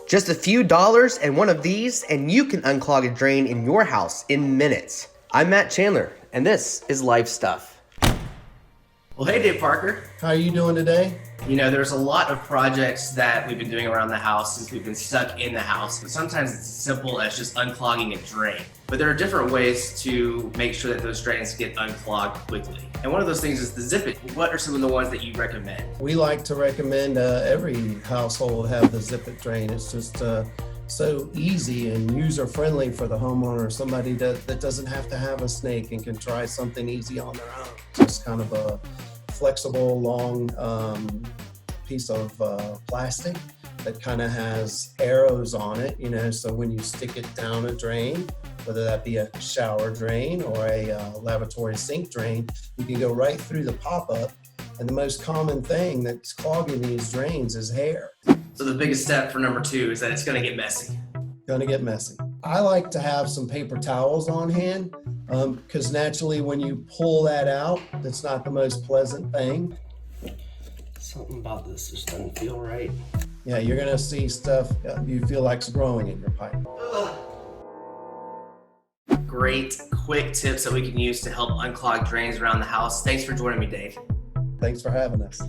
Just a few dollars and one of these, and you can unclog a drain in your house in minutes. I'm Matt Chandler, and this is Life Stuff. Well, hey, Dave Parker. How are you doing today? You know, there's a lot of projects that we've been doing around the house since we've been stuck in the house. But sometimes it's as simple as just unclogging a drain. But there are different ways to make sure that those drains get unclogged quickly. And one of those things is the zip it. What are some of the ones that you recommend? We like to recommend every household have the zip it drain. It's just so easy and user-friendly for the homeowner, somebody that doesn't have to have a snake and can try something easy on their own. Just kind of a flexible, long piece of plastic that kind of has arrows on it, you know, so when you stick it down a drain, whether that be a shower drain or a lavatory sink drain, you can go right through the pop-up. And the most common thing that's clogging these drains is hair. So the biggest step for number 2 is that it's going to get messy. Gonna get messy. I like to have some paper towels on hand because naturally when you pull that out, that's not the most pleasant thing. Something about this just doesn't feel right. Yeah, you're gonna see stuff you feel like's growing in your pipe. Ugh. Great, quick tips that we can use to help unclog drains around the house. Thanks for joining me, Dave. Thanks for having us.